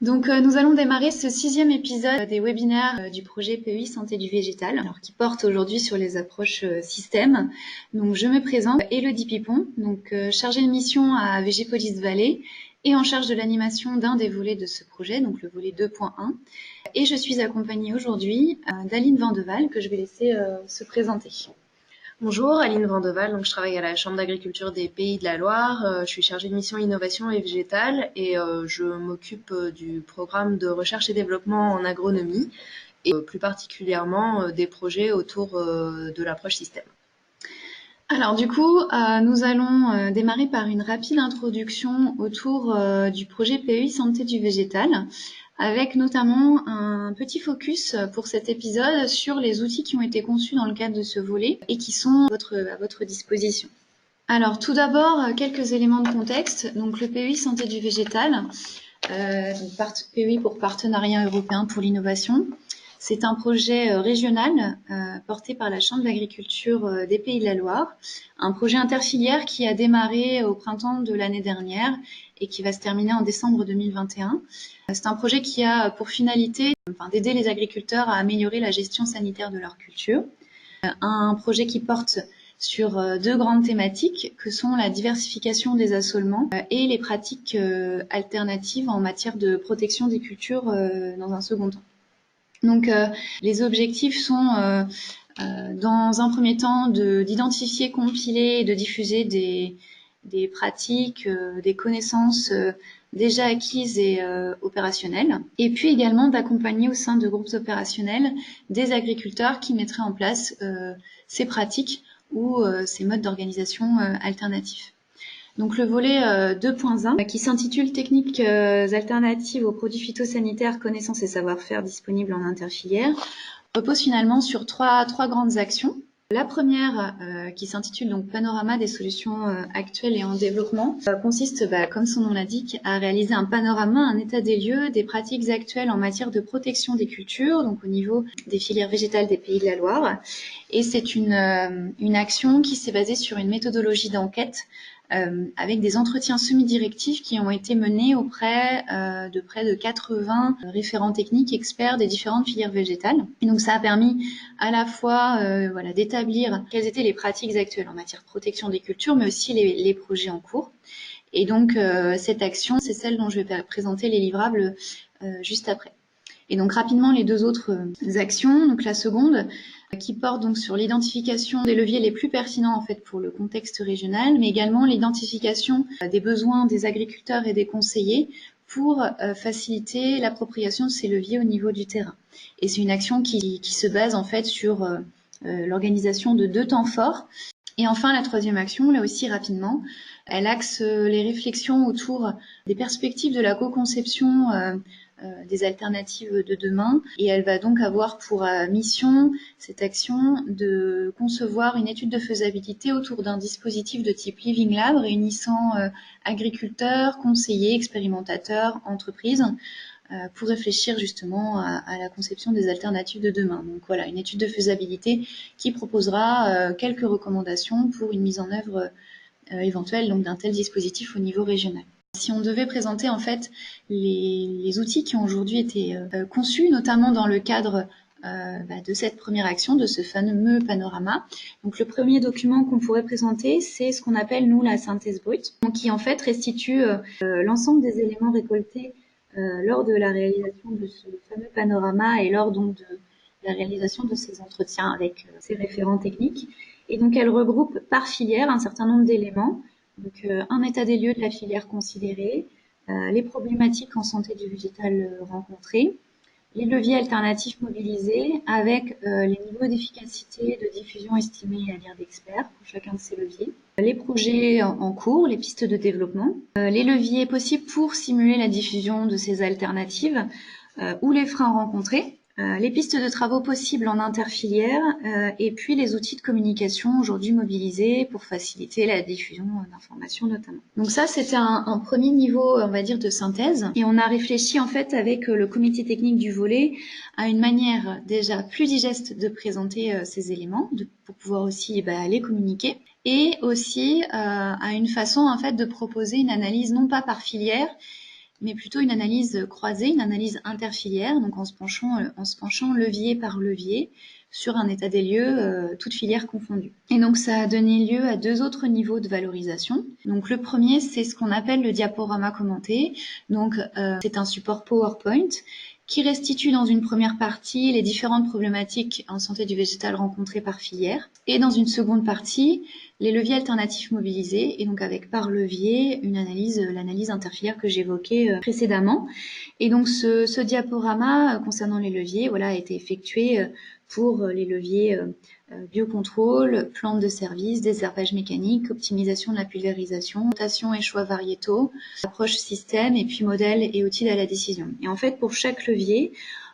Donc, nous allons démarrer ce 6e épisode des webinaires du projet PEI Santé du végétal, alors qui porte aujourd'hui sur les approches système. Donc, je me présente, Élodie Pipon, donc chargée de mission à Végépolis Vallée et en charge de l'animation d'un des volets de ce projet, donc le volet 2.1. Et je suis accompagnée aujourd'hui d'Aline Vandeval, que je vais laisser se présenter. Bonjour, Aline Vandeval, donc je travaille à la Chambre d'agriculture des Pays de la Loire. Je suis chargée de mission innovation et végétale et je m'occupe du programme de recherche et développement en agronomie et plus particulièrement des projets autour de l'approche système. Alors du coup, nous allons démarrer par une rapide introduction autour du projet PEI Santé du végétal, avec notamment un petit focus pour cet épisode sur les outils qui ont été conçus dans le cadre de ce volet et qui sont à votre disposition. Alors tout d'abord, quelques éléments de contexte. Donc le PEI Santé du végétal, PEI pour Partenariat européen pour l'innovation. C'est un projet régional porté par la Chambre d'agriculture des Pays de la Loire, un projet interfilière qui a démarré au printemps de l'année dernière et qui va se terminer en décembre 2021. C'est un projet qui a pour finalité d'aider les agriculteurs à améliorer la gestion sanitaire de leur culture. Un projet qui porte sur deux grandes thématiques que sont la diversification des assolements et les pratiques alternatives en matière de protection des cultures dans un second temps. Donc, les objectifs sont, dans un premier temps, d'identifier, compiler et de diffuser des pratiques, des connaissances déjà acquises et opérationnelles. Et puis également d'accompagner au sein de groupes opérationnels des agriculteurs qui mettraient en place ces pratiques ou ces modes d'organisation alternatifs. Donc le volet 2.1 qui s'intitule Techniques alternatives aux produits phytosanitaires, connaissances et savoir-faire disponibles en interfilière repose finalement sur trois grandes actions. La première, qui s'intitule donc Panorama des solutions actuelles et en développement, consiste, comme son nom l'indique, à réaliser un panorama, un état des lieux des pratiques actuelles en matière de protection des cultures, donc au niveau des filières végétales des Pays de la Loire. Et c'est une action qui s'est basée sur une méthodologie d'enquête avec des entretiens semi-directifs qui ont été menés auprès de près de 80 référents techniques experts des différentes filières végétales. Et donc ça a permis à la fois d'établir quelles étaient les pratiques actuelles en matière de protection des cultures, mais aussi les projets en cours. Et donc cette action, c'est celle dont je vais présenter les livrables juste après. Et donc rapidement les deux autres actions, donc la seconde qui porte donc sur l'identification des leviers les plus pertinents en fait pour le contexte régional, mais également l'identification des besoins des agriculteurs et des conseillers pour faciliter l'appropriation de ces leviers au niveau du terrain. Et c'est une action qui se base en fait sur l'organisation de 2 temps forts. Et enfin, la troisième action, là aussi rapidement, elle axe les réflexions autour des perspectives de la co-conception des alternatives de demain. Et elle va donc avoir pour mission, cette action, de concevoir une étude de faisabilité autour d'un dispositif de type Living Lab réunissant agriculteurs, conseillers, expérimentateurs, entreprises, pour réfléchir justement à la conception des alternatives de demain. Donc voilà, une étude de faisabilité qui proposera quelques recommandations pour une mise en œuvre éventuelle donc d'un tel dispositif au niveau régional. Si on devait présenter en fait les outils qui ont aujourd'hui été conçus, notamment dans le cadre de cette première action, de ce fameux panorama. Donc le premier document qu'on pourrait présenter, c'est ce qu'on appelle nous la synthèse brute, donc qui en fait restitue l'ensemble des éléments récoltés lors de la réalisation de ce fameux panorama et lors donc de la réalisation de ces entretiens avec ces référents techniques. Et donc elle regroupe par filière un certain nombre d'éléments. Donc un état des lieux de la filière considérée, les problématiques en santé du végétal rencontrées, les leviers alternatifs mobilisés avec les niveaux d'efficacité de diffusion estimés à l'IR d'experts pour chacun de ces leviers, les projets en cours, les pistes de développement, les leviers possibles pour simuler la diffusion de ces alternatives ou les freins rencontrés, les pistes de travaux possibles en interfilière et puis les outils de communication aujourd'hui mobilisés pour faciliter la diffusion d'informations notamment. Donc ça, c'était un premier niveau, on va dire, de synthèse. Et on a réfléchi en fait avec le comité technique du volet à une manière déjà plus digeste de présenter ces éléments, pour pouvoir aussi les communiquer. Et aussi à une façon en fait de proposer une analyse non pas par filière, mais plutôt une analyse croisée, une analyse interfilière, donc en se penchant levier par levier sur un état des lieux, toutes filières confondues. Et donc ça a donné lieu à 2 autres niveaux de valorisation. Donc le premier, c'est ce qu'on appelle le diaporama commenté. Donc c'est un support PowerPoint qui restitue dans une première partie les différentes problématiques en santé du végétal rencontrées par filière, et dans une seconde partie, les leviers alternatifs mobilisés, et donc avec par levier l'analyse interfilière que j'évoquais précédemment. Et donc ce diaporama concernant les leviers, voilà, a été effectué pour les leviers biocontrôle, plantes de service, désherbage mécanique, optimisation de la pulvérisation, rotation et choix variétaux, approche système et puis modèle et outils à la décision. Et en fait, pour chaque levier,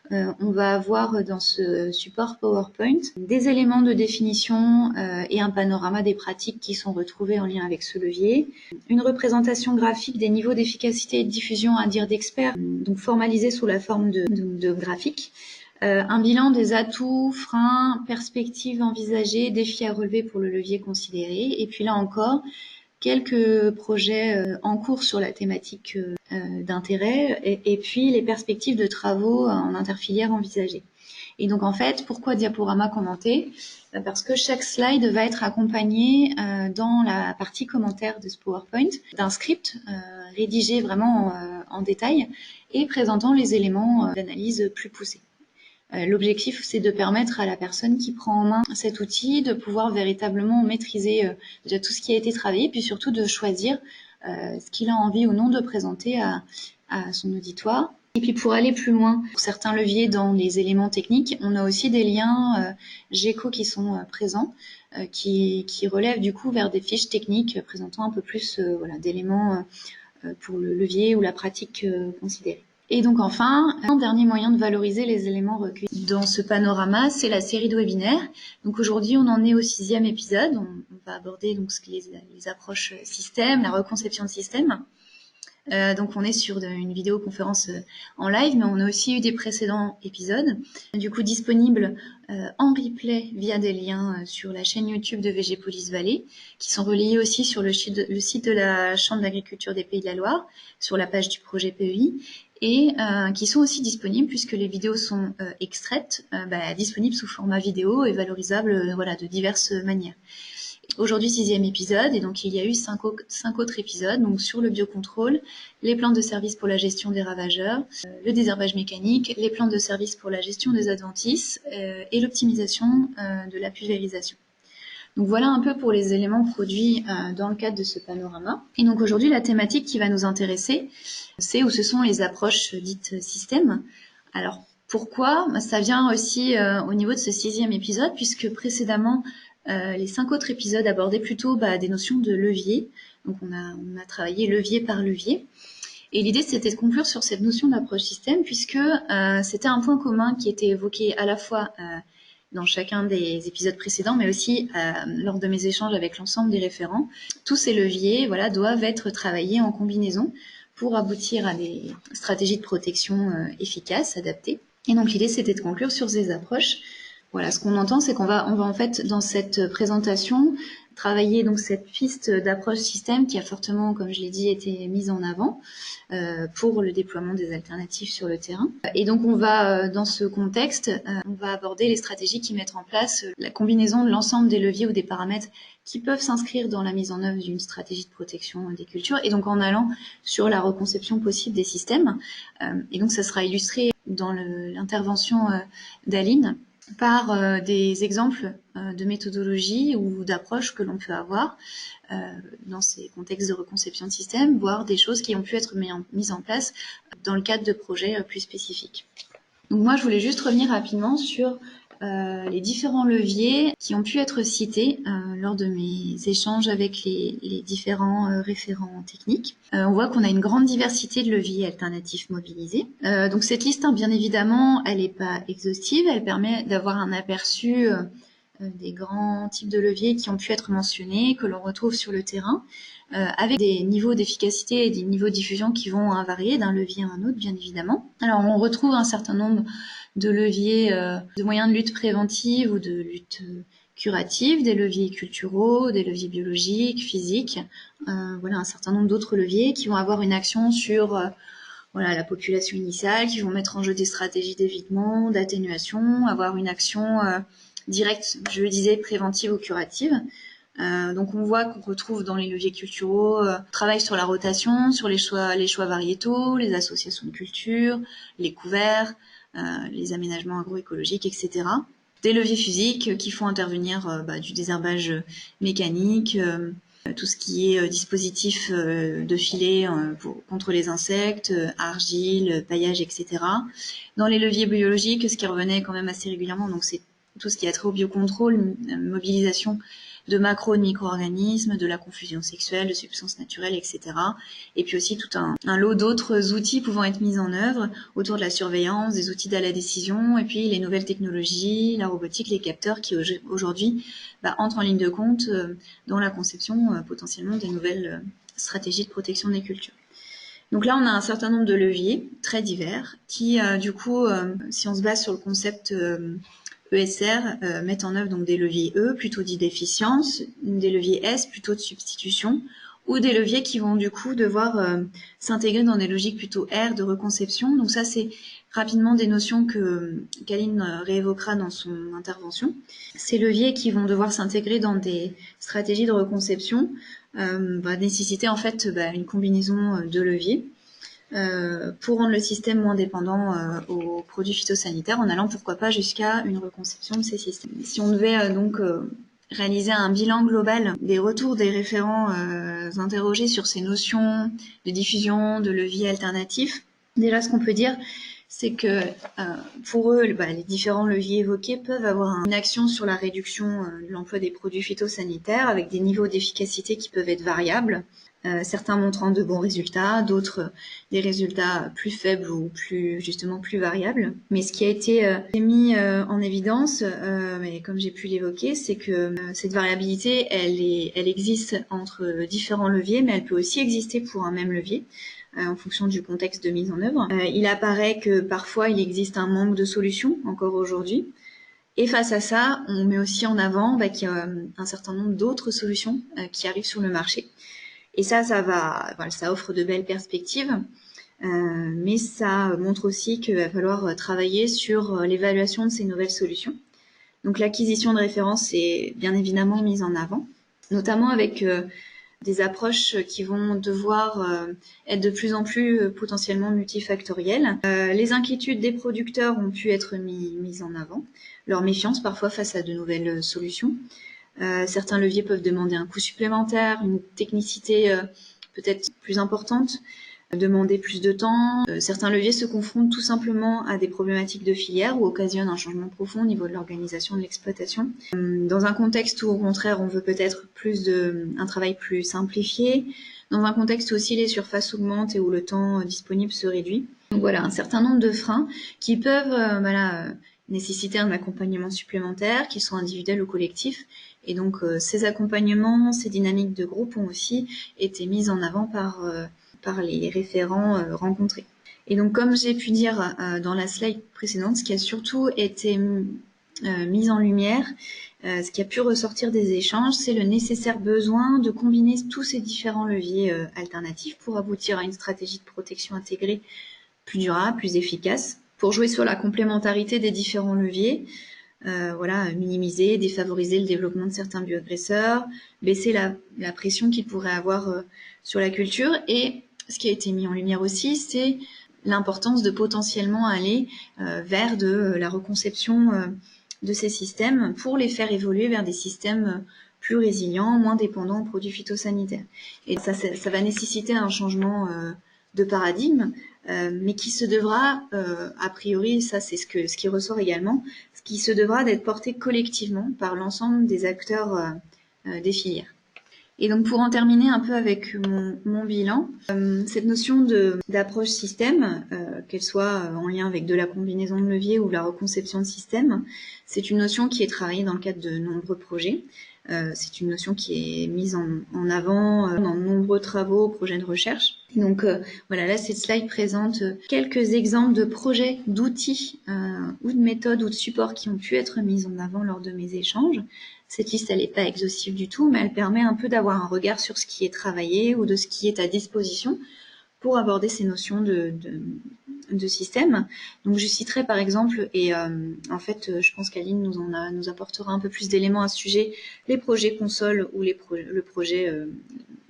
on va avoir dans ce support PowerPoint des éléments de définition et un panorama des pratiques qui sont retrouvés en lien avec ce levier, une représentation graphique des niveaux d'efficacité et de diffusion à dire d'experts, donc formalisés sous la forme de graphiques, un bilan des atouts, freins, perspectives envisagées, défis à relever pour le levier considéré, et puis là encore, quelques projets en cours sur la thématique d'intérêt, et puis les perspectives de travaux en interfilière envisagées. Et donc en fait, pourquoi diaporama commenté ? Parce que chaque slide va être accompagné dans la partie commentaire de ce PowerPoint d'un script rédigé vraiment en détail et présentant les éléments d'analyse plus poussés. L'objectif, c'est de permettre à la personne qui prend en main cet outil de pouvoir véritablement maîtriser déjà tout ce qui a été travaillé, puis surtout de choisir ce qu'il a envie ou non de présenter à son auditoire. Et puis pour aller plus loin, pour certains leviers dans les éléments techniques, on a aussi des liens GECO qui sont présents, qui relèvent du coup vers des fiches techniques présentant un peu plus d'éléments pour le levier ou la pratique considérée. Et donc enfin, un dernier moyen de valoriser les éléments recueillis dans ce panorama, c'est la série de webinaires. Donc aujourd'hui, on en est au 6e épisode. On va aborder donc les approches système, la reconception de système. Donc on est sur une vidéoconférence en live, mais on a aussi eu des précédents épisodes, du coup disponibles en replay via des liens sur la chaîne YouTube de Végépolis Vallée, qui sont relayés aussi sur le site de la Chambre d'agriculture des Pays de la Loire, sur la page du projet PEI, et qui sont aussi disponibles puisque les vidéos sont extraites, disponibles sous format vidéo et valorisables de diverses manières. Aujourd'hui, 6e épisode, et donc il y a eu 5 autres épisodes, donc sur le biocontrôle, les plantes de service pour la gestion des ravageurs, le désherbage mécanique, les plantes de service pour la gestion des adventices et l'optimisation de la pulvérisation. Donc voilà un peu pour les éléments produits dans le cadre de ce panorama. Et donc aujourd'hui, la thématique qui va nous intéresser, ce sont les approches dites système. Alors pourquoi ? Ça vient aussi au niveau de ce 6e épisode, puisque précédemment, les 5 autres épisodes abordaient plutôt des notions de levier. Donc on a travaillé levier par levier. Et l'idée, c'était de conclure sur cette notion d'approche système, puisque c'était un point commun qui était évoqué à la fois dans chacun des épisodes précédents, mais aussi lors de mes échanges avec l'ensemble des référents. Tous ces leviers doivent être travaillés en combinaison pour aboutir à des stratégies de protection efficaces, adaptées. Et donc l'idée, c'était de conclure sur ces approches. Voilà, ce qu'on entend, c'est qu'on va en fait, dans cette présentation, travailler donc cette piste d'approche système qui a fortement, comme je l'ai dit, été mise en avant pour le déploiement des alternatives sur le terrain. Et donc on va, dans ce contexte, on va aborder les stratégies qui mettent en place la combinaison de l'ensemble des leviers ou des paramètres qui peuvent s'inscrire dans la mise en œuvre d'une stratégie de protection des cultures, et donc en allant sur la reconception possible des systèmes. Et donc ça sera illustré dans l'intervention d'Aline par des exemples de méthodologies ou d'approches que l'on peut avoir dans ces contextes de reconception de système, voire des choses qui ont pu être mises en place dans le cadre de projets plus spécifiques. Donc moi, je voulais juste revenir rapidement sur les différents leviers qui ont pu être cités lors de mes échanges avec les différents référents techniques. On voit qu'on a une grande diversité de leviers alternatifs mobilisés. Donc cette liste, bien évidemment, elle n'est pas exhaustive, elle permet d'avoir un aperçu des grands types de leviers qui ont pu être mentionnés, que l'on retrouve sur le terrain, avec des niveaux d'efficacité et des niveaux de diffusion qui vont varier d'un levier à un autre, bien évidemment. Alors on retrouve un certain nombre de leviers de moyens de lutte préventive ou de lutte curative, des leviers culturaux, des leviers biologiques, physiques, un certain nombre d'autres leviers qui vont avoir une action sur voilà, la population initiale, qui vont mettre en jeu des stratégies d'évitement, d'atténuation, avoir une action directe, je le disais, préventive ou curative. Donc on voit qu'on retrouve dans les leviers culturaux, travail sur la rotation, sur les choix variétaux, les associations de culture, les couverts, les aménagements agroécologiques, etc. Des leviers physiques qui font intervenir du désherbage mécanique, tout ce qui est dispositif de filet contre les insectes, argile, paillage, etc. Dans les leviers biologiques, ce qui revenait quand même assez régulièrement, donc c'est tout ce qui a trait au biocontrôle, mobilisation de macro et de micro-organismes, de la confusion sexuelle, de substances naturelles, etc. Et puis aussi tout un lot d'autres outils pouvant être mis en œuvre autour de la surveillance, des outils d'aide à la décision, et puis les nouvelles technologies, la robotique, les capteurs qui aujourd'hui entrent en ligne de compte dans la conception potentiellement des nouvelles stratégies de protection des cultures. Donc là, on a un certain nombre de leviers très divers qui, du coup, si on se base sur le concept ESR, mettent en œuvre donc des leviers E, plutôt dits d'efficience, des leviers S, plutôt de substitution, ou des leviers qui vont du coup devoir s'intégrer dans des logiques plutôt R de reconception. Donc ça, c'est rapidement des notions qu'Aline réévoquera dans son intervention. Ces leviers qui vont devoir s'intégrer dans des stratégies de reconception va nécessiter en fait une combinaison de leviers pour rendre le système moins dépendant aux produits phytosanitaires en allant pourquoi pas jusqu'à une reconception de ces systèmes. Si on devait réaliser un bilan global des retours des référents interrogés sur ces notions de diffusion, de leviers alternatifs, déjà ce qu'on peut dire, c'est que pour eux, les différents leviers évoqués peuvent avoir une action sur la réduction de l'emploi des produits phytosanitaires avec des niveaux d'efficacité qui peuvent être variables. Certains montrant de bons résultats, d'autres des résultats plus faibles ou plus variables. Mais ce qui a été mis en évidence, mais comme j'ai pu l'évoquer, c'est que cette variabilité, elle existe entre différents leviers, mais elle peut aussi exister pour un même levier en fonction du contexte de mise en œuvre. Il apparaît que parfois il existe un manque de solutions encore aujourd'hui. Et face à ça, on met aussi en avant qu'il y a un certain nombre d'autres solutions qui arrivent sur le marché. Et ça offre de belles perspectives, mais ça montre aussi qu'il va falloir travailler sur l'évaluation de ces nouvelles solutions. Donc l'acquisition de références est bien évidemment mise en avant, notamment avec des approches qui vont devoir être de plus en plus potentiellement multifactorielles. Les inquiétudes des producteurs ont pu être mises en avant, leur méfiance parfois face à de nouvelles solutions. Certains leviers peuvent demander un coût supplémentaire, une technicité peut-être plus importante, demander plus de temps. Certains leviers se confrontent tout simplement à des problématiques de filière ou occasionnent un changement profond au niveau de l'organisation de l'exploitation. Dans un contexte où au contraire on veut peut-être un travail plus simplifié, dans un contexte où aussi les surfaces augmentent et où le temps disponible se réduit. Donc voilà, un certain nombre de freins qui peuvent nécessiter un accompagnement supplémentaire, qu'ils soient individuels ou collectifs. Et donc ces accompagnements, ces dynamiques de groupe ont aussi été mises en avant par les référents rencontrés. Et donc comme j'ai pu dire dans la slide précédente, ce qui a surtout été mis en lumière, ce qui a pu ressortir des échanges, c'est le nécessaire besoin de combiner tous ces différents leviers alternatifs pour aboutir à une stratégie de protection intégrée plus durable, plus efficace, pour jouer sur la complémentarité des différents leviers, minimiser, défavoriser le développement de certains bioagresseurs, baisser la pression qu'ils pourraient avoir sur la culture. Et ce qui a été mis en lumière aussi, c'est l'importance de potentiellement aller vers de la reconception de ces systèmes pour les faire évoluer vers des systèmes plus résilients, moins dépendants aux produits phytosanitaires. Et ça va nécessiter un changement de paradigme, mais qui se devra, a priori, ça c'est ce qui ressort également, ce qui se devra d'être porté collectivement par l'ensemble des acteurs des filières. Et donc pour en terminer un peu avec mon bilan, cette notion d'approche système, qu'elle soit en lien avec de la combinaison de leviers ou de la reconception de système, c'est une notion qui est travaillée dans le cadre de nombreux projets. C'est une notion qui est mise en avant dans de nombreux travaux, projets de recherche. Et donc là, cette slide présente quelques exemples de projets, d'outils ou de méthodes ou de supports qui ont pu être mis en avant lors de mes échanges. Cette liste, elle n'est pas exhaustive du tout, mais elle permet un peu d'avoir un regard sur ce qui est travaillé ou de ce qui est à disposition pour aborder ces notions de système. Donc je citerai par exemple, et en fait je pense qu'Aline nous apportera un peu plus d'éléments à ce sujet, les projets consoles ou le projet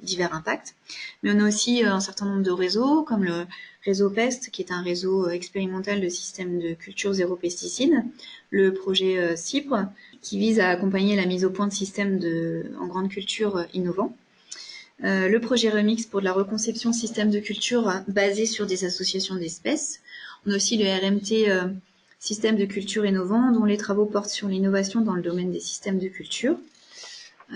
divers impacts. Mais on a aussi un certain nombre de réseaux, comme le réseau PEST, qui est un réseau expérimental de systèmes de culture zéro pesticide, le projet CIPRE, qui vise à accompagner la mise au point de systèmes en grande culture innovants. Le projet Remix pour de la reconception système de culture basé sur des associations d'espèces. On a aussi le RMT système de culture innovant dont les travaux portent sur l'innovation dans le domaine des systèmes de culture.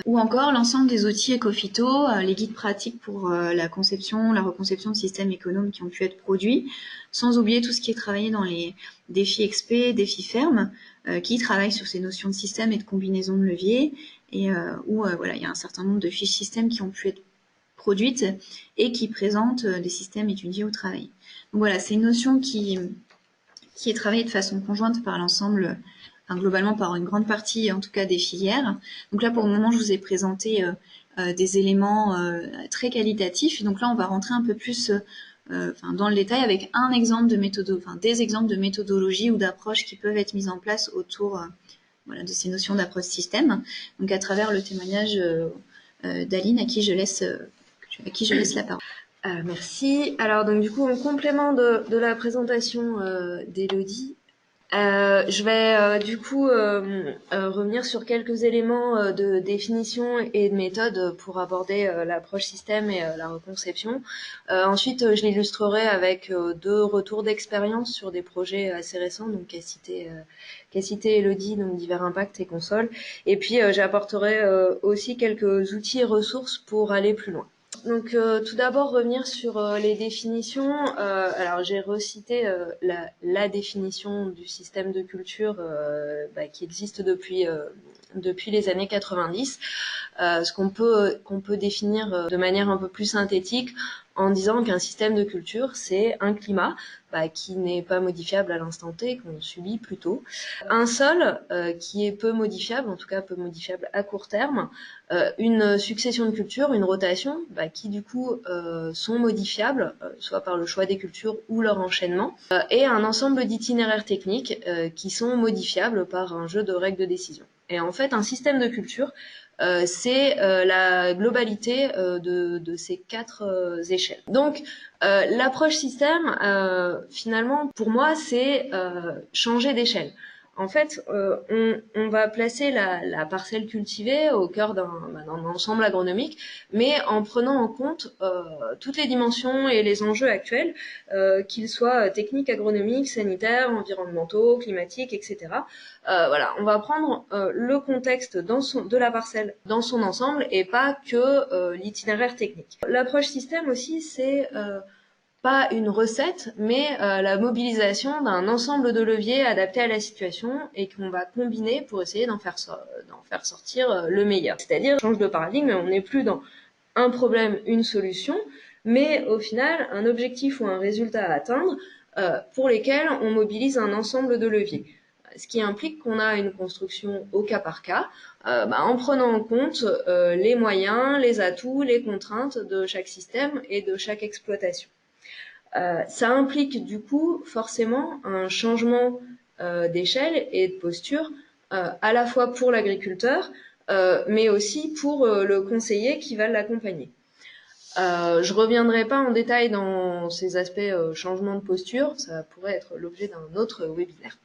Ou encore l'ensemble des outils Ecophyto, les guides pratiques pour la reconception de systèmes économes qui ont pu être produits, sans oublier tout ce qui est travaillé dans les défis XP, défis fermes, qui travaillent sur ces notions de système et de combinaison de leviers, et où voilà, il y a un certain nombre de fiches systèmes qui ont pu être produites et qui présentent des systèmes étudiés au travail. Donc voilà, c'est une notion qui est travaillée de façon conjointe par l'ensemble, globalement par une grande partie en tout cas des filières. Donc là pour le moment je vous ai présenté des éléments très qualitatifs. Donc là on va rentrer un peu plus dans le détail avec des exemples de méthodologies ou d'approches qui peuvent être mises en place autour de ces notions d'approche système. Donc à travers le témoignage d'Aline à qui je laisse la parole. Merci. Alors donc du coup en complément de la présentation d'Élodie, je vais du coup revenir sur quelques éléments de définition et de méthode pour aborder l'approche système et la reconception. Ensuite, je l'illustrerai avec deux retours d'expérience sur des projets assez récents, donc qu'a cité Élodie, donc divers impacts et consoles. Et puis j'apporterai aussi quelques outils et ressources pour aller plus loin. Donc tout d'abord revenir sur les définitions. Alors j'ai recité la définition du système de culture qui existe depuis les années 90. Ce qu'on peut définir de manière un peu plus synthétique en disant qu'un système de culture, c'est un climat qui n'est pas modifiable à l'instant T, qu'on subit plutôt. Un sol qui est peu modifiable, en tout cas peu modifiable à court terme. Une succession de cultures, une rotation, qui du coup sont modifiables, soit par le choix des cultures ou leur enchaînement, et un ensemble d'itinéraires techniques qui sont modifiables par un jeu de règles de décision. Et en fait, un système de culture, c'est la globalité de ces quatre échelles. Donc, l'approche système, finalement, pour moi, c'est changer d'échelle. En fait, on va placer la parcelle cultivée au cœur d'un ensemble agronomique, mais en prenant en compte toutes les dimensions et les enjeux actuels, qu'ils soient techniques, agronomiques, sanitaires, environnementaux, climatiques, etc. Voilà, on va prendre le contexte de la parcelle dans son ensemble et pas que l'itinéraire technique. L'approche système aussi, c'est pas une recette, mais la mobilisation d'un ensemble de leviers adaptés à la situation et qu'on va combiner pour essayer d'en faire sortir le meilleur. C'est-à-dire, change de paradigme, on n'est plus dans un problème, une solution, mais au final, un objectif ou un résultat à atteindre pour lesquels on mobilise un ensemble de leviers. Ce qui implique qu'on a une construction au cas par cas, en prenant en compte les moyens, les atouts, les contraintes de chaque système et de chaque exploitation. Ça implique du coup forcément un changement d'échelle et de posture, à la fois pour l'agriculteur, mais aussi pour le conseiller qui va l'accompagner. Je reviendrai pas en détail dans ces aspects changement de posture, ça pourrait être l'objet d'un autre webinaire.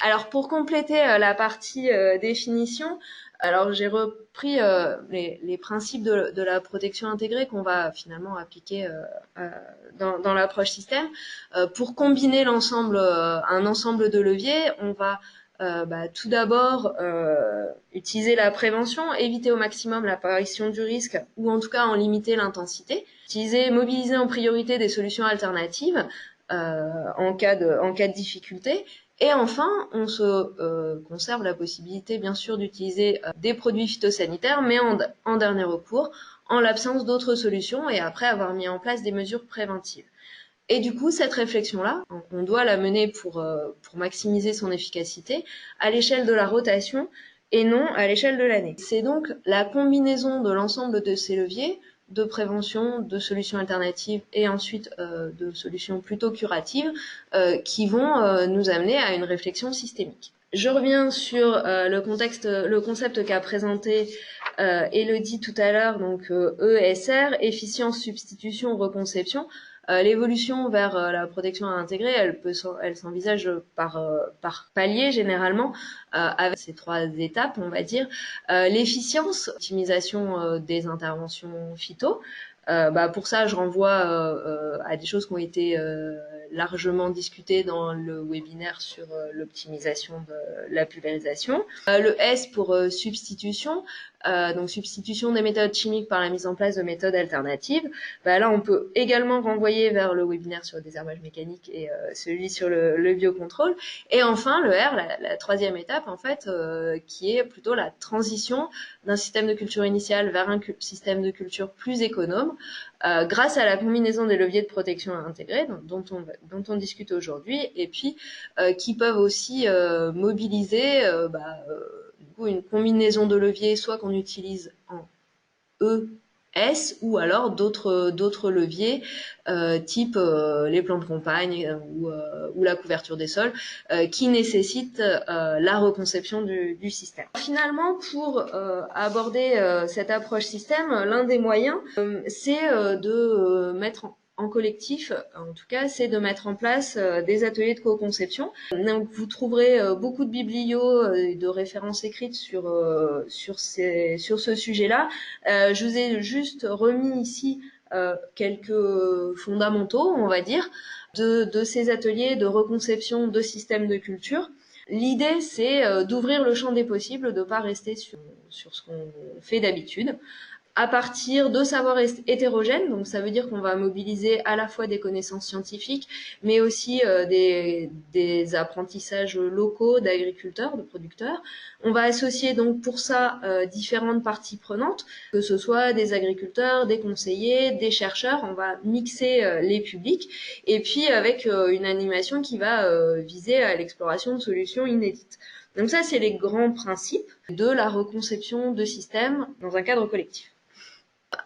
Alors pour compléter la partie définition, alors j'ai repris les principes de la protection intégrée qu'on va finalement appliquer dans l'approche système. Pour combiner un ensemble de leviers, on va tout d'abord utiliser la prévention, éviter au maximum l'apparition du risque ou en tout cas en limiter l'intensité. Mobiliser en priorité des solutions alternatives en cas de difficulté. Et enfin, on se conserve la possibilité, bien sûr, d'utiliser des produits phytosanitaires, mais en dernier recours, en l'absence d'autres solutions et après avoir mis en place des mesures préventives. Et du coup, cette réflexion-là, on doit la mener pour maximiser son efficacité à l'échelle de la rotation et non à l'échelle de l'année. C'est donc la combinaison de l'ensemble de ces leviers, de prévention, de solutions alternatives et ensuite de solutions plutôt curatives qui vont nous amener à une réflexion systémique. Je reviens sur le concept qu'a présenté Elodie tout à l'heure, donc ESR, efficience, substitution, reconception. L'évolution vers la protection intégrée, elle s'envisage par palier généralement, avec ces 3 étapes, on va dire. L'efficience, optimisation des interventions phyto. Pour ça, je renvoie à des choses qui ont été largement discutées dans le webinaire sur l'optimisation de la pulvérisation. Le S pour substitution, donc substitution des méthodes chimiques par la mise en place de méthodes alternatives. Là, on peut également renvoyer vers le webinaire sur le désherbage mécanique et celui sur le biocontrôle. Et enfin, le R, la 3e étape, en fait, qui est plutôt la transition d'un système de culture initial vers un système de culture plus économe, grâce à la combinaison des leviers de protection intégrés dont on discute aujourd'hui, et puis qui peuvent aussi mobiliser une combinaison de leviers, soit qu'on utilise en ES ou alors d'autres leviers type les plans de campagne ou la couverture des sols qui nécessitent la reconception du système. Finalement, pour aborder cette approche système, l'un des moyens c'est de mettre en collectif, en tout cas, c'est de mettre en place des ateliers de co-conception. Donc, vous trouverez beaucoup de biblios et de références écrites sur ce sujet-là. Je vous ai juste remis ici quelques fondamentaux, on va dire, de ces ateliers de reconception de systèmes de culture. L'idée, c'est d'ouvrir le champ des possibles, de ne pas rester sur ce qu'on fait d'habitude, à partir de savoirs hétérogènes. Donc ça veut dire qu'on va mobiliser à la fois des connaissances scientifiques, mais aussi des apprentissages locaux d'agriculteurs, de producteurs. On va associer donc pour ça différentes parties prenantes, que ce soit des agriculteurs, des conseillers, des chercheurs. On va mixer les publics, et puis avec une animation qui va viser à l'exploration de solutions inédites. Donc ça, c'est les grands principes de la reconception de systèmes dans un cadre collectif.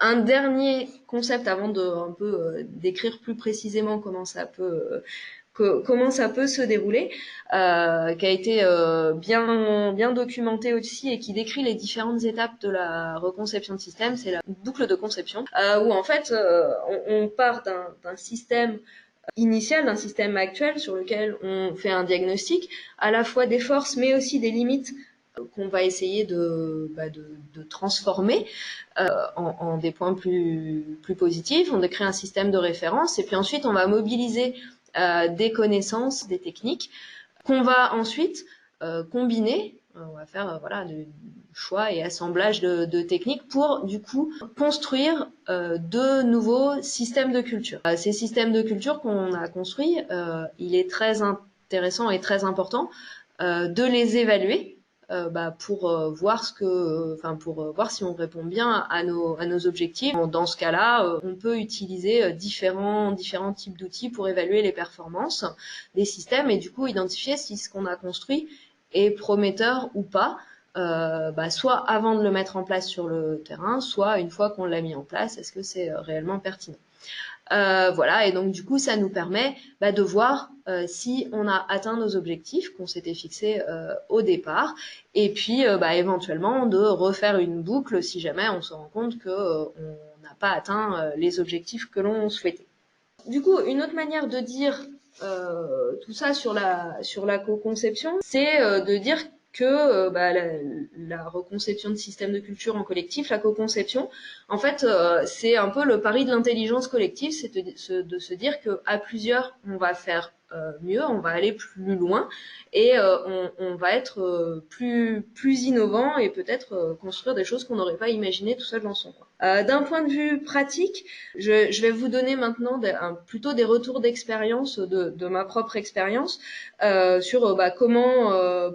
Un dernier concept avant de un peu décrire plus précisément comment ça peut se dérouler, qui a été bien documenté aussi et qui décrit les différentes étapes de la reconception de système, c'est la boucle de conception, où en fait on part d'un système initial, d'un système actuel sur lequel on fait un diagnostic à la fois des forces mais aussi des limites qu'on va essayer de transformer en des points plus positifs. On décrit un système de référence et puis ensuite on va mobiliser des connaissances, des techniques qu'on va ensuite combiner. On va faire du choix et assemblage de techniques pour du coup construire de nouveaux systèmes de culture. Ces systèmes de culture qu'on a construits, il est très intéressant et très important de les évaluer pour voir voir si on répond bien à nos objectifs. Dans ce cas-là, on peut utiliser différents types d'outils pour évaluer les performances des systèmes et du coup identifier si ce qu'on a construit est prometteur ou pas, soit avant de le mettre en place sur le terrain, soit une fois qu'on l'a mis en place, est-ce que c'est réellement pertinent. Et donc du coup ça nous permet de voir si on a atteint nos objectifs qu'on s'était fixés au départ, et puis éventuellement de refaire une boucle si jamais on se rend compte que on n'a pas atteint les objectifs que l'on souhaitait. Du coup, une autre manière de dire tout ça sur la co-conception, c'est de dire que la reconception de systèmes de culture en collectif, la co-conception, en fait, c'est un peu le pari de l'intelligence collective, c'est de se dire qu'à plusieurs, on va faire mieux, on va aller plus loin et on va être plus innovant et peut-être construire des choses qu'on n'aurait pas imaginées tout seul dans son coin. D'un point de vue pratique, je vais vous donner maintenant plutôt des retours d'expérience de ma propre expérience sur comment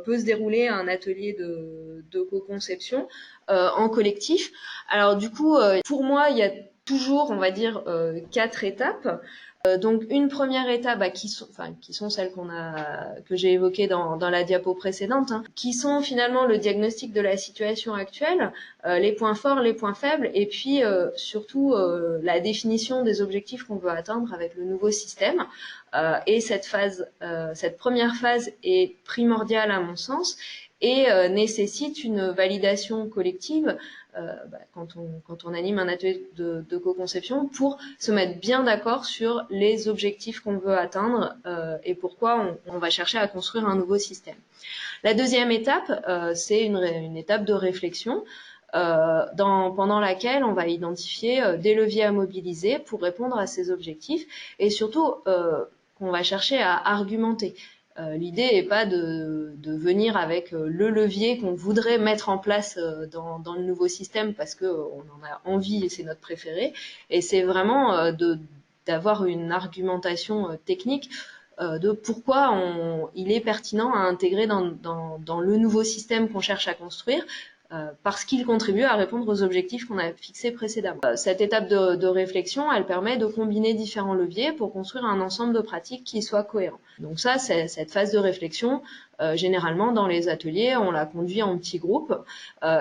peut se dérouler un atelier de co-conception en collectif. Alors du coup, pour moi, il y a toujours, on va dire, 4 étapes. Donc une première étape, qui sont celles que j'ai évoquées dans la diapo précédente, qui sont finalement le diagnostic de la situation actuelle, les points forts, les points faibles, et puis surtout la définition des objectifs qu'on veut atteindre avec le nouveau système. Et cette première phase est primordiale à mon sens et nécessite une validation collective quand on anime un atelier de co-conception pour se mettre bien d'accord sur les objectifs qu'on veut atteindre et pourquoi on va chercher à construire un nouveau système. La deuxième étape, c'est une étape de réflexion pendant laquelle on va identifier des leviers à mobiliser pour répondre à ces objectifs et surtout qu'on va chercher à argumenter. L'idée n'est pas de venir avec le levier qu'on voudrait mettre en place dans le nouveau système parce qu'on en a envie et c'est notre préféré. Et c'est vraiment d'avoir une argumentation technique de pourquoi il est pertinent à intégrer dans le nouveau système qu'on cherche à construire, parce qu'il contribue à répondre aux objectifs qu'on a fixés précédemment. Cette étape de réflexion, elle permet de combiner différents leviers pour construire un ensemble de pratiques qui soit cohérent. Donc ça, cette phase de réflexion, généralement dans les ateliers, on la conduit en petits groupes,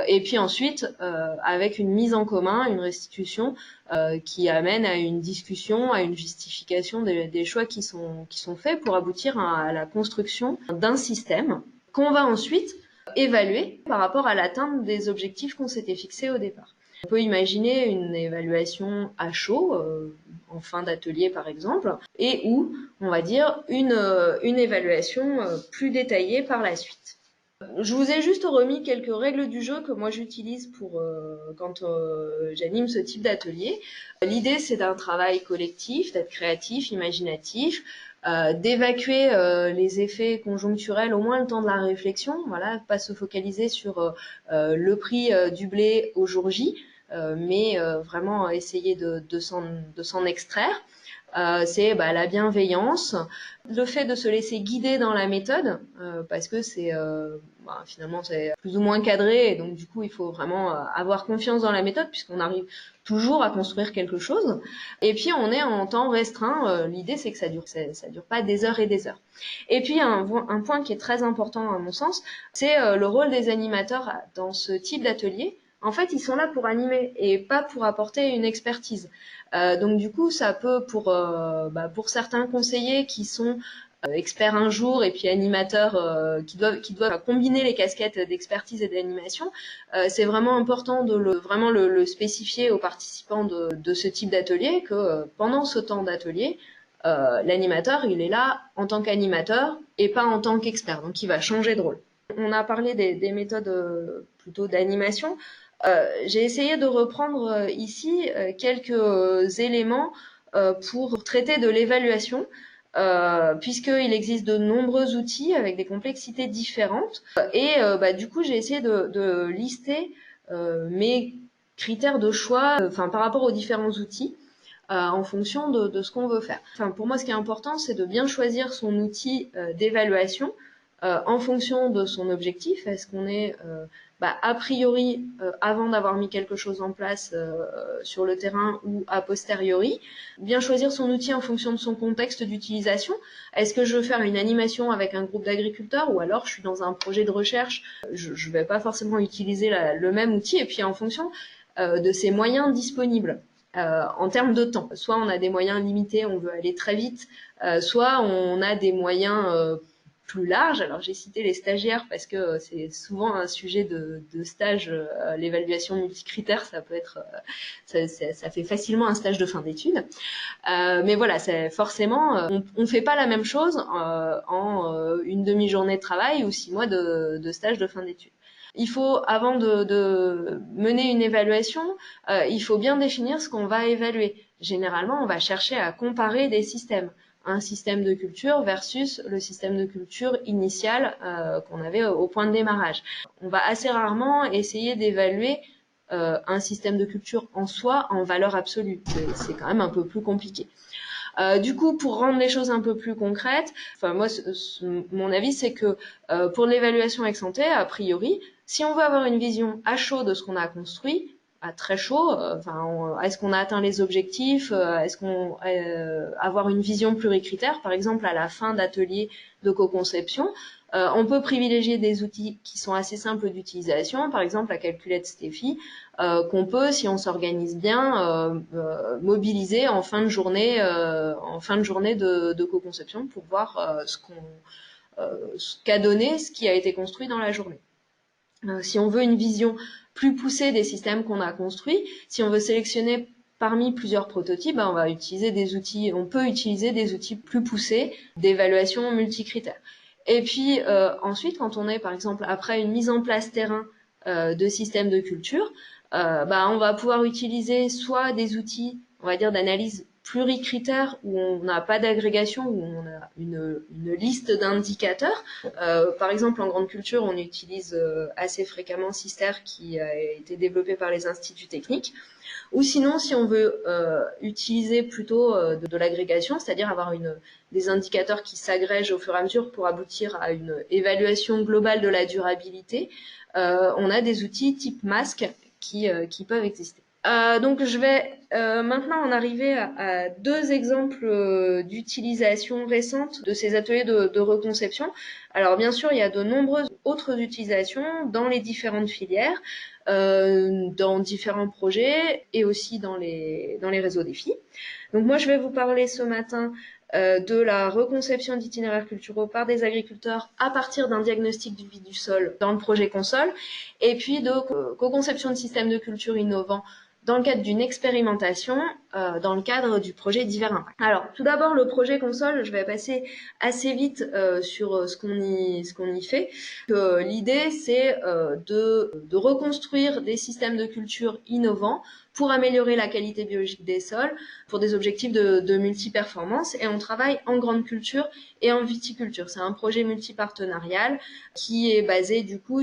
et puis ensuite, avec une mise en commun, une restitution, qui amène à une discussion, à une justification des choix qui sont faits pour aboutir à la construction d'un système qu'on va ensuite évaluer par rapport à l'atteinte des objectifs qu'on s'était fixés au départ. On peut imaginer une évaluation à chaud, en fin d'atelier par exemple, et ou, on va dire, une évaluation plus détaillée par la suite. Je vous ai juste remis quelques règles du jeu que moi j'utilise quand j'anime ce type d'atelier. L'idée, c'est d'un travail collectif, d'être créatif, imaginatif, d'évacuer les effets conjoncturels au moins le temps de la réflexion, voilà, pas se focaliser sur le prix du blé au jour J, mais vraiment essayer de s'en extraire. C'est la bienveillance, le fait de se laisser guider dans la méthode, parce que finalement c'est plus ou moins cadré, et donc du coup il faut vraiment avoir confiance dans la méthode puisqu'on arrive toujours à construire quelque chose. Et puis on est en temps restreint, l'idée c'est que ça dure pas des heures et des heures. Et puis un point qui est très important à mon sens, c'est le rôle des animateurs dans ce type d'atelier. En fait, ils sont là pour animer et pas pour apporter une expertise. Donc du coup, ça peut pour certains conseillers qui sont experts un jour et puis animateurs qui doivent combiner les casquettes d'expertise et d'animation, c'est vraiment important de le spécifier aux participants de ce type d'atelier que pendant ce temps d'atelier, l'animateur, il est là en tant qu'animateur et pas en tant qu'expert, donc il va changer de rôle. On a parlé des méthodes plutôt d'animation. J'ai essayé de reprendre ici quelques éléments pour traiter de l'évaluation, puisqu'il existe de nombreux outils avec des complexités différentes. Et du coup, j'ai essayé de lister mes critères de choix par rapport aux différents outils. En fonction de ce qu'on veut faire. Pour moi, ce qui est important, c'est de bien choisir son outil d'évaluation en fonction de son objectif. Est-ce qu'on est a priori avant d'avoir mis quelque chose en place sur le terrain ou a posteriori? Bien choisir son outil en fonction de son contexte d'utilisation. Est-ce que je veux faire une animation avec un groupe d'agriculteurs ou alors je suis dans un projet de recherche, je vais pas forcément utiliser le même outil, et puis en fonction de ses moyens disponibles. En termes de temps. Soit on a des moyens limités, on veut aller très vite, soit on a des moyens plus larges. Alors j'ai cité les stagiaires parce que c'est souvent un sujet de stage, l'évaluation multicritère, ça peut être, ça fait facilement un stage de fin d'études. Mais voilà, c'est forcément, on fait pas la même chose en une demi-journée de travail ou 6 mois de stage de fin d'études. Il faut, avant de mener une évaluation, il faut bien définir ce qu'on va évaluer. Généralement, on va chercher à comparer des systèmes. Un système de culture versus le système de culture initial qu'on avait au point de démarrage. On va assez rarement essayer d'évaluer un système de culture en soi en valeur absolue. C'est quand même un peu plus compliqué. Du coup, pour rendre les choses un peu plus concrètes, moi, mon avis, c'est que pour l'évaluation ex ante, a priori, si on veut avoir une vision à chaud de ce qu'on a construit, à très chaud. Est-ce qu'on a atteint les objectifs? Est-ce qu'on avoir une vision pluricritère, par exemple à la fin d'ateliers de co-conception? On peut privilégier des outils qui sont assez simples d'utilisation, par exemple la calculette Steffi, qu'on peut, si on s'organise bien, mobiliser en fin de journée, de co-conception pour voir ce qu'a donné, ce qui a été construit dans la journée. Si on veut une vision plus poussée des systèmes qu'on a construits, si on veut sélectionner parmi plusieurs prototypes, on peut utiliser des outils plus poussés d'évaluation multicritères. Et puis ensuite, quand on est par exemple après une mise en place terrain de systèmes de culture, on va pouvoir utiliser soit des outils, on va dire, d'analyse pluricritères où on n'a pas d'agrégation, où on a une liste d'indicateurs. Par exemple, en grande culture, on utilise assez fréquemment Sister, qui a été développé par les instituts techniques. Ou sinon, si on veut utiliser plutôt de l'agrégation, c'est-à-dire avoir des indicateurs qui s'agrègent au fur et à mesure pour aboutir à une évaluation globale de la durabilité, on a des outils type masque qui peuvent exister. Donc je vais maintenant en arriver à deux exemples d'utilisation récente de ces ateliers de reconception. Alors bien sûr, il y a de nombreuses autres utilisations dans les différentes filières, dans différents projets et aussi dans les réseaux défis. Donc moi, je vais vous parler ce matin de la reconception d'itinéraires culturaux par des agriculteurs à partir d'un diagnostic du vie du sol dans le projet Console, et puis de co-conception de systèmes de culture innovants dans le cadre d'une expérimentation dans le cadre du projet Divers Impact. Alors, tout d'abord, le projet Console, je vais passer assez vite sur ce qu'on y fait. L'idée, c'est de reconstruire des systèmes de culture innovants pour améliorer la qualité biologique des sols, pour des objectifs de multi-performance, et on travaille en grande culture et en viticulture. C'est un projet multipartenarial qui est basé du coup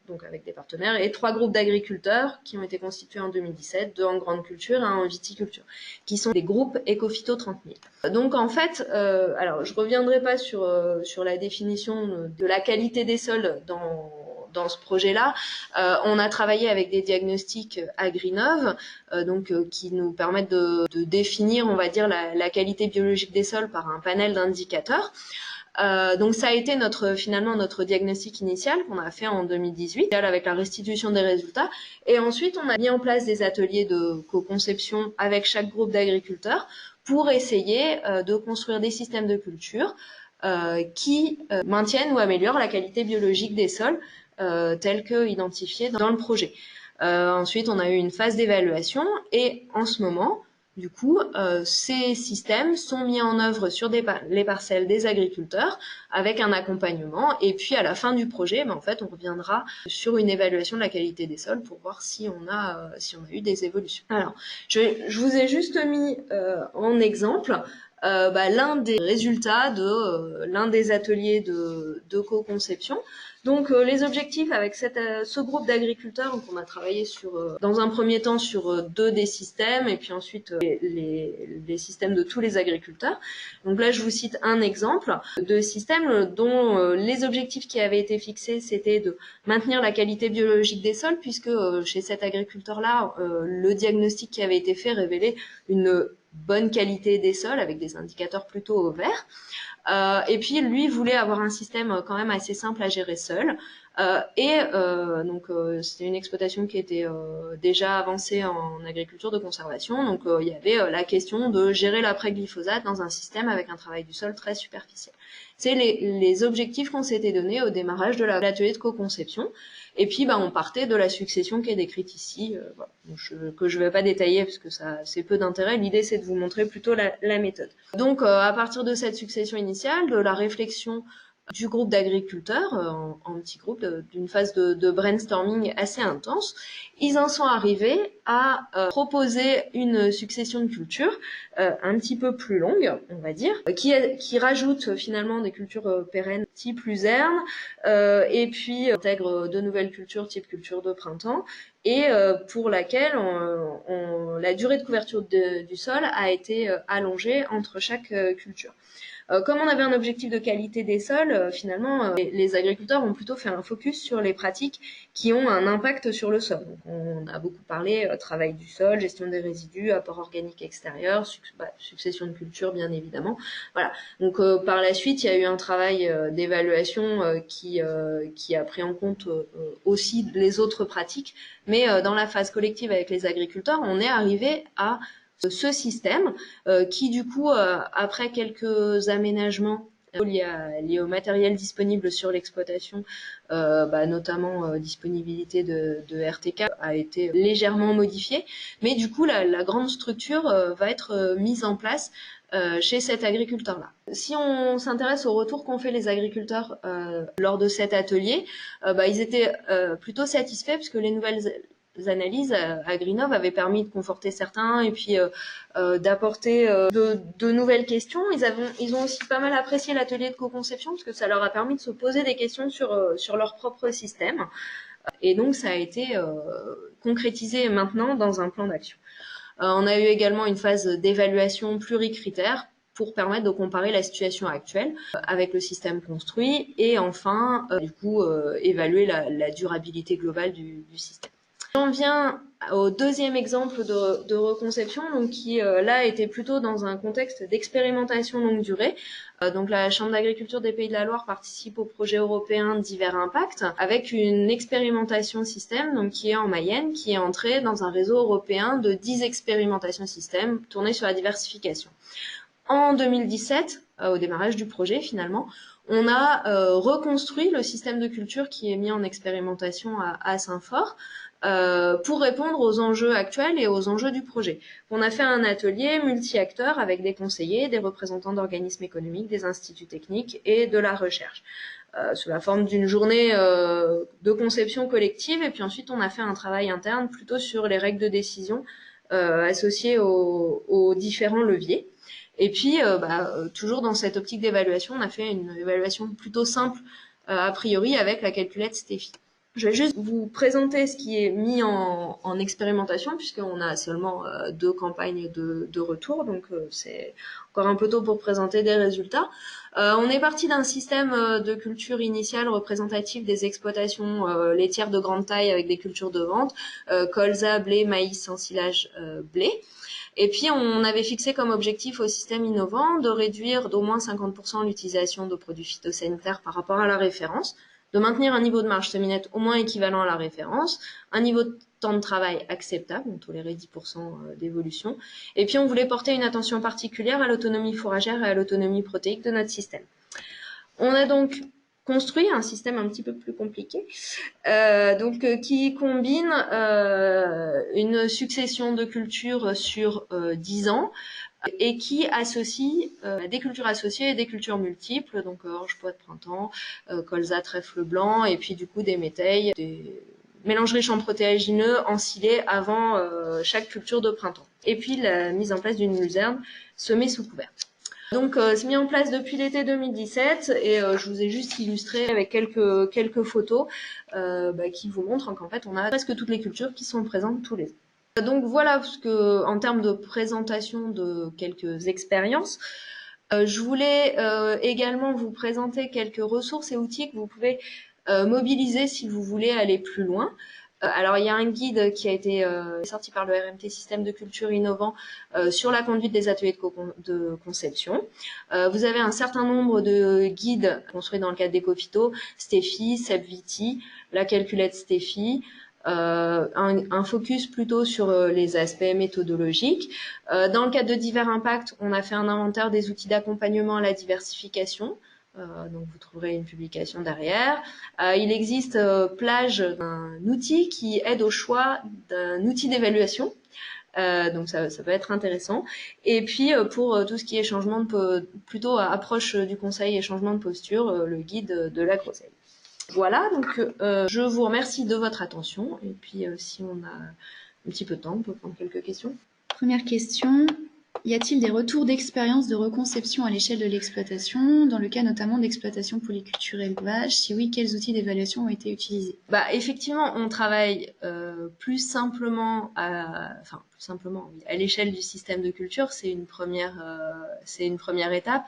donc avec des partenaires et 3 groupes d'agriculteurs qui ont été constitués en 2017, 2 en grande culture et 1 en viticulture, qui sont des groupes Ecophyto 30 000. Donc en fait, alors je reviendrai pas sur la définition de la qualité des sols dans ce projet-là. On a travaillé avec des diagnostics Agrinov, qui nous permettent de définir, on va dire, la qualité biologique des sols par un panel d'indicateurs. Donc ça a été finalement notre diagnostic initial qu'on a fait en 2018 avec la restitution des résultats, et ensuite on a mis en place des ateliers de co-conception avec chaque groupe d'agriculteurs pour essayer de construire des systèmes de culture qui maintiennent ou améliorent la qualité biologique des sols tels que identifiés dans le projet. Ensuite, on a eu une phase d'évaluation, et en ce moment, du coup, ces systèmes sont mis en œuvre sur les parcelles des agriculteurs avec un accompagnement, et puis à la fin du projet, en fait, on reviendra sur une évaluation de la qualité des sols pour voir si on a eu des évolutions. Alors, je vous ai juste mis en exemple l'un des résultats de l'un des ateliers de co-conception. Donc les objectifs avec ce groupe d'agriculteurs, donc on a travaillé dans un premier temps sur 2 des systèmes, et puis ensuite les systèmes de tous les agriculteurs. Donc là je vous cite un exemple de système dont les objectifs qui avaient été fixés, c'était de maintenir la qualité biologique des sols, puisque chez cet agriculteur-là, le diagnostic qui avait été fait révélait une bonne qualité des sols avec des indicateurs plutôt verts. Et puis lui voulait avoir un système quand même assez simple à gérer seul. C'était une exploitation qui était déjà avancée en agriculture de conservation. Donc il y avait la question de gérer l'après-glyphosate dans un système avec un travail du sol très superficiel. C'est les objectifs qu'on s'était donnés au démarrage de l'atelier de co-conception. Et puis on partait de la succession qui est décrite ici, que je ne vais pas détailler parce que ça c'est peu d'intérêt. L'idée c'est de vous montrer plutôt la méthode. Donc à partir de cette succession initiale, de la réflexion du groupe d'agriculteurs en petit groupe, d'une phase de brainstorming assez intense, ils en sont arrivés à proposer une succession de cultures un petit peu plus longue, on va dire, qui rajoute finalement des cultures pérennes type luzerne, et puis intègre de nouvelles cultures type culture de printemps, et pour laquelle la durée de couverture du sol a été allongée entre chaque culture. Comme on avait un objectif de qualité des sols, finalement, les agriculteurs ont plutôt fait un focus sur les pratiques qui ont un impact sur le sol. Donc, on a beaucoup parlé travail du sol, gestion des résidus, apport organique extérieur, succession de culture, bien évidemment. Voilà. Donc, par la suite, il y a eu un travail d'évaluation qui a pris en compte aussi les autres pratiques. Mais dans la phase collective avec les agriculteurs, on est arrivé à ce système qui du coup, après quelques aménagements liés au matériel disponible sur l'exploitation, notamment disponibilité de RTK, a été légèrement modifiée. Mais du coup, la grande structure va être mise en place chez cet agriculteur-là. Si on s'intéresse au retour qu'ont fait les agriculteurs lors de cet atelier, ils étaient plutôt satisfaits puisque les nouvelles analyses à Greenov avaient permis de conforter certains et puis d'apporter de nouvelles questions. Ils ont aussi pas mal apprécié l'atelier de co-conception parce que ça leur a permis de se poser des questions sur leur propre système. Et donc ça a été concrétisé maintenant dans un plan d'action. On a eu également une phase d'évaluation pluricritère pour permettre de comparer la situation actuelle avec le système construit et enfin, évaluer la durabilité globale du système. J'en viens au deuxième exemple de reconception, donc qui là était plutôt dans un contexte d'expérimentation longue durée. Donc la Chambre d'agriculture des Pays de la Loire participe au projet européen Divers Impact avec une expérimentation système donc qui est en Mayenne, qui est entrée dans un réseau européen de 10 expérimentations système tournées sur la diversification. En 2017, au démarrage du projet finalement, on a reconstruit le système de culture qui est mis en expérimentation à Saint-Fort pour répondre aux enjeux actuels et aux enjeux du projet. On a fait un atelier multi-acteurs avec des conseillers, des représentants d'organismes économiques, des instituts techniques et de la recherche, sous la forme d'une journée de conception collective. Et puis ensuite, on a fait un travail interne plutôt sur les règles de décision associées aux différents leviers. Et puis, toujours dans cette optique d'évaluation, on a fait une évaluation plutôt simple a priori avec la calculette Steffi. Je vais juste vous présenter ce qui est mis en expérimentation puisqu'on a seulement 2 campagnes de retour, donc c'est encore un peu tôt pour présenter des résultats. On est parti d'un système de culture initiale représentatif des exploitations laitières de grande taille avec des cultures de vente, colza, blé, maïs, ensilage, blé. Et puis, on avait fixé comme objectif au système innovant de réduire d'au moins 50% l'utilisation de produits phytosanitaires par rapport à la référence, de maintenir un niveau de marge semi-nette au moins équivalent à la référence, un niveau de temps de travail acceptable, on tolérait 10% d'évolution, et puis on voulait porter une attention particulière à l'autonomie fourragère et à l'autonomie protéique de notre système. On a donc construit un système un petit peu plus compliqué, qui combine une succession de cultures sur 10 ans et qui associe des cultures associées et des cultures multiples, donc orge, pois de printemps, colza, trèfle blanc, et puis du coup des métailles, des mélangeries champs protéagineux ensilés avant chaque culture de printemps. Et puis la mise en place d'une luzerne semée sous couvert. Donc c'est mis en place depuis l'été 2017 et je vous ai juste illustré avec quelques photos qui vous montrent qu'en fait on a presque toutes les cultures qui sont présentes tous les ans. Donc voilà ce que, en termes de présentation de quelques expériences. Je voulais également vous présenter quelques ressources et outils que vous pouvez mobiliser si vous voulez aller plus loin. Alors il y a un guide qui a été sorti par le RMT Système de Culture Innovant sur la conduite des ateliers de conception. Vous avez un certain nombre de guides construits dans le cadre d'Ecophyto, Steffi, SEPVITI, la calculette Steffi, un focus plutôt sur les aspects méthodologiques. Dans le cadre de Divers Impact, on a fait un inventaire des outils d'accompagnement à la diversification. Donc vous trouverez une publication derrière. Il existe Plage, un outil qui aide au choix d'un outil d'évaluation. Donc ça peut être intéressant. Et puis pour tout ce qui est changement plutôt approche du conseil et changement de posture, le guide de la groseille. Voilà, donc je vous remercie de votre attention. Et puis si on a un petit peu de temps, on peut prendre quelques questions. Première question. Y a-t-il des retours d'expérience de reconception à l'échelle de l'exploitation, dans le cas notamment d'exploitation polyculture élevage? Si oui, quels outils d'évaluation ont été utilisés? Effectivement, on travaille plus simplement, tout simplement. À l'échelle du système de culture, c'est une première étape.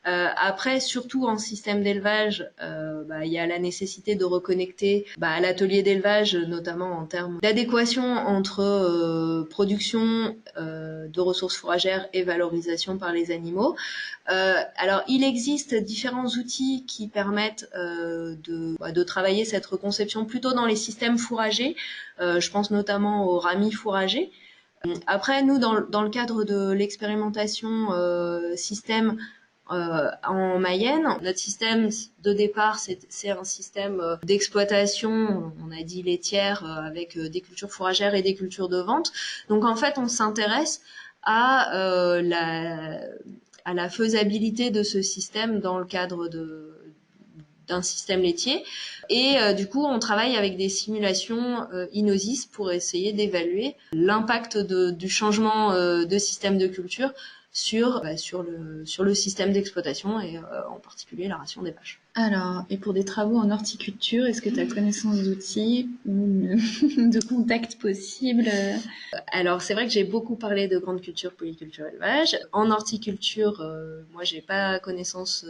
Après, surtout en système d'élevage, il y a la nécessité de reconnecter à l'atelier d'élevage, notamment en termes d'adéquation entre production de ressources fourragères et valorisation par les animaux. Alors, il existe différents outils qui permettent de travailler cette reconception plutôt dans les systèmes fourragers. Je pense notamment au RAMI fourrager. Après, nous, dans le cadre de l'expérimentation système en Mayenne, notre système de départ, c'est un système d'exploitation, on a dit laitière, avec des cultures fourragères et des cultures de vente. Donc en fait, on s'intéresse à la faisabilité de ce système dans le cadre d'un système laitier. Et du coup, on travaille avec des simulations INOSIS pour essayer d'évaluer l'impact du changement de système de culture sur le système d'exploitation et en particulier la ration des vaches. Alors, et pour des travaux en horticulture, est-ce que tu as connaissance d'outils ou de contacts possibles? Alors, c'est vrai que j'ai beaucoup parlé de grandes cultures, polyculture, élevage. En horticulture, moi, j'ai pas connaissance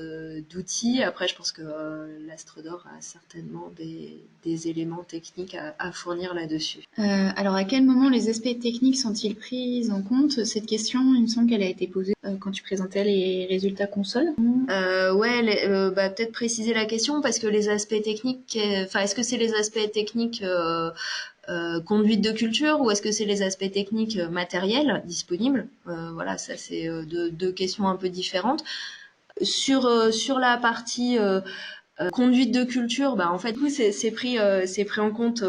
d'outils. Après, je pense que l'Astrodor a certainement des éléments techniques à fournir là-dessus. Alors, à quel moment les aspects techniques sont-ils pris en compte? Cette question, il me semble qu'elle a été posée quand tu présentais les résultats console. Peut-être préciser la question parce que les aspects techniques, est-ce que c'est les aspects techniques conduite de culture ou est-ce que c'est les aspects techniques matériels disponibles? Voilà, ça c'est deux questions un peu différentes. Sur la partie conduite de culture, en fait, c'est pris en compte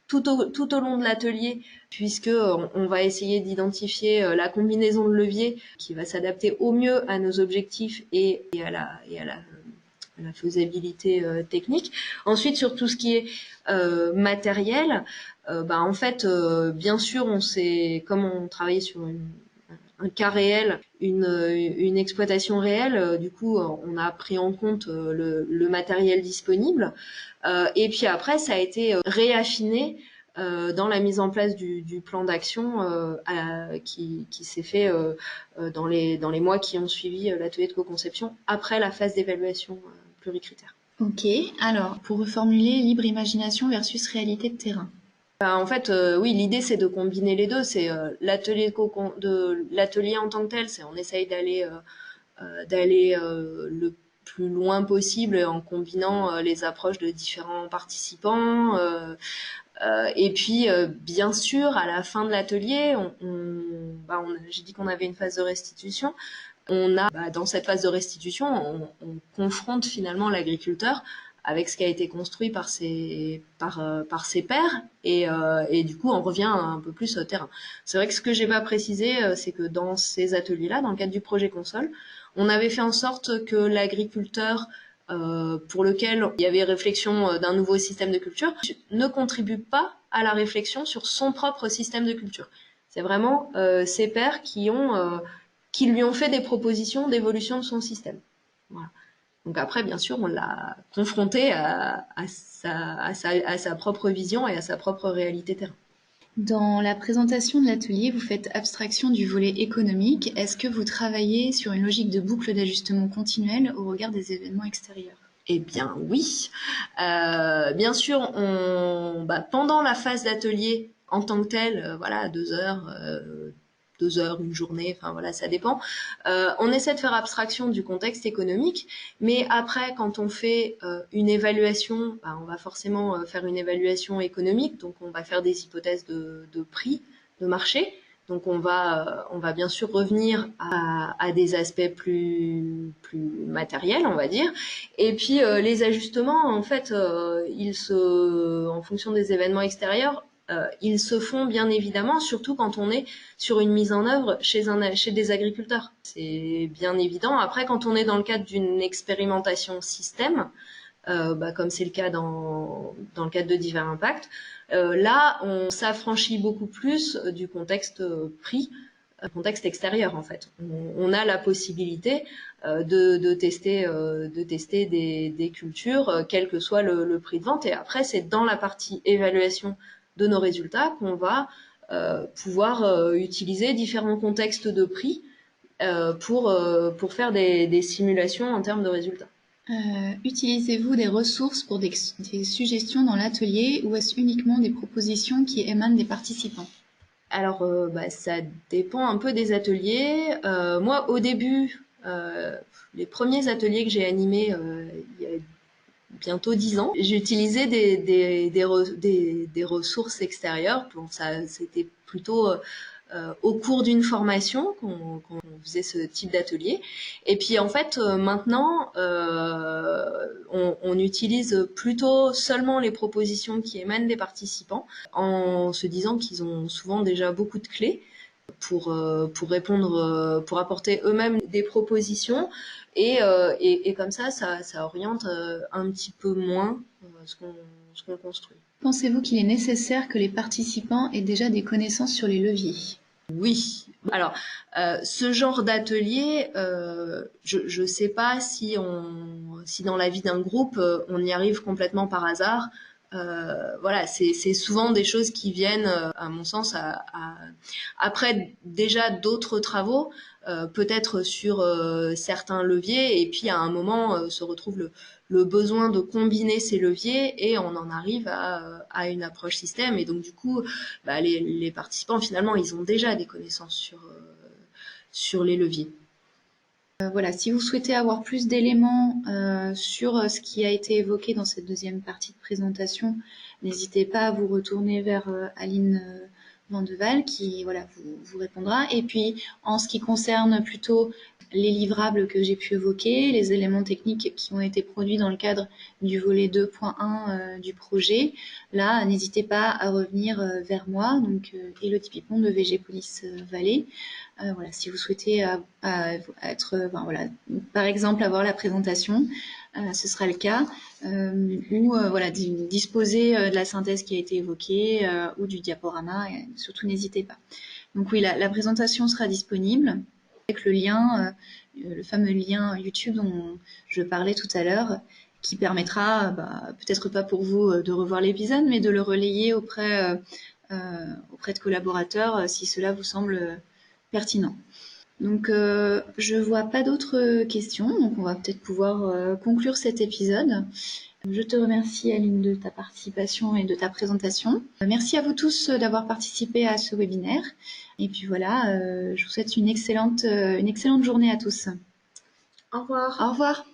tout au long de l'atelier, puisque on va essayer d'identifier la combinaison de leviers qui va s'adapter au mieux à nos objectifs et à la faisabilité technique. Ensuite, sur tout ce qui est matériel, en fait, bien sûr, comme on travaillait sur un cas réel, une exploitation réelle, du coup, on a pris en compte le matériel disponible. Et puis après, ça a été réaffiné dans la mise en place du plan d'action qui s'est fait dans les mois qui ont suivi l'atelier de co-conception après la phase d'évaluation pluricritère. Ok, alors pour reformuler, libre imagination versus réalité de terrain. En fait, oui, l'idée c'est de combiner les deux. C'est l'atelier en tant que tel, c'est on essaye d'aller le plus loin possible en combinant les approches de différents participants. Et puis, bien sûr, à la fin de l'atelier, j'ai dit qu'on avait une phase de restitution. On a, dans cette phase de restitution, on confronte finalement l'agriculteur avec ce qui a été construit par ses pairs et du coup on revient un peu plus au terrain. C'est vrai que ce que j'ai pas précisé, c'est que dans ces ateliers-là, dans le cadre du projet console, on avait fait en sorte que l'agriculteur pour lequel il y avait réflexion d'un nouveau système de culture ne contribue pas à la réflexion sur son propre système de culture. C'est vraiment ses pairs qui lui ont fait des propositions d'évolution de son système. Voilà. Donc après, bien sûr, on l'a confronté à sa propre vision et à sa propre réalité terrain. Dans la présentation de l'atelier, vous faites abstraction du volet économique. Est-ce que vous travaillez sur une logique de boucle d'ajustement continuelle au regard des événements extérieurs? Eh bien oui. Bien sûr, pendant la phase d'atelier en tant que telle, 2 heures, une journée, enfin voilà, ça dépend. On essaie de faire abstraction du contexte économique, mais après, quand on fait une évaluation, on va forcément faire une évaluation économique, donc on va faire des hypothèses de prix, de marché. Donc on va bien sûr revenir à des aspects plus matériels, on va dire. Et puis les ajustements, en fait, en fonction des événements extérieurs, ils se font bien évidemment, surtout quand on est sur une mise en œuvre chez des agriculteurs. C'est bien évident. Après, quand on est dans le cadre d'une expérimentation système, comme c'est le cas dans le cadre de divers impacts, là, on s'affranchit beaucoup plus du contexte prix, contexte extérieur en fait. On a la possibilité de tester des cultures, quel que soit le prix de vente. Et après, c'est dans la partie évaluation de nos résultats qu'on va pouvoir utiliser différents contextes de prix pour faire des simulations en termes de résultats. Utilisez-vous des ressources pour des suggestions dans l'atelier ou est-ce uniquement des propositions qui émanent des participants? Alors, ça dépend un peu des ateliers. Moi, au début, les premiers ateliers que j'ai animés il y a bientôt 10 ans, j'ai utilisé des ressources extérieures. Bon, ça, c'était plutôt au cours d'une formation qu'on faisait ce type d'atelier. Et puis en fait, maintenant, on utilise plutôt seulement les propositions qui émanent des participants, en se disant qu'ils ont souvent déjà beaucoup de clés pour répondre, pour apporter eux-mêmes des propositions. Et comme ça oriente un petit peu moins ce qu'on construit. Pensez-vous qu'il est nécessaire que les participants aient déjà des connaissances sur les leviers? Oui. Alors, ce genre d'atelier, je sais pas si dans la vie d'un groupe, on y arrive complètement par hasard. Voilà, c'est souvent des choses qui viennent, à mon sens, après déjà d'autres travaux, peut-être sur certains leviers, et puis à un moment se retrouve le besoin de combiner ces leviers, et on en arrive à une approche système. Et donc du coup, les participants, finalement, ils ont déjà des connaissances sur les leviers. Voilà, si vous souhaitez avoir plus d'éléments sur ce qui a été évoqué dans cette deuxième partie de présentation, n'hésitez pas à vous retourner vers Aline Vandeval qui voilà, vous répondra. Et puis, en ce qui concerne plutôt les livrables que j'ai pu évoquer, les éléments techniques qui ont été produits dans le cadre du volet 2.1 du projet, là, n'hésitez pas à revenir vers moi, donc Élodie Pipon de VG Police Valais. Voilà, si vous souhaitez être, voilà, par exemple avoir la présentation, ce sera le cas, ou voilà, disposer de la synthèse qui a été évoquée ou du diaporama. Et surtout, n'hésitez pas. Donc oui, la présentation sera disponible avec le lien, le fameux lien YouTube dont je parlais tout à l'heure, qui permettra, peut-être pas pour vous de revoir l'épisode, mais de le relayer auprès de collaborateurs si cela vous semble pertinent. Donc, je vois pas d'autres questions, donc on va peut-être pouvoir conclure cet épisode. Je te remercie, Aline, de ta participation et de ta présentation. Merci à vous tous d'avoir participé à ce webinaire. Et puis voilà, je vous souhaite une excellente journée à tous. Au revoir. Au revoir.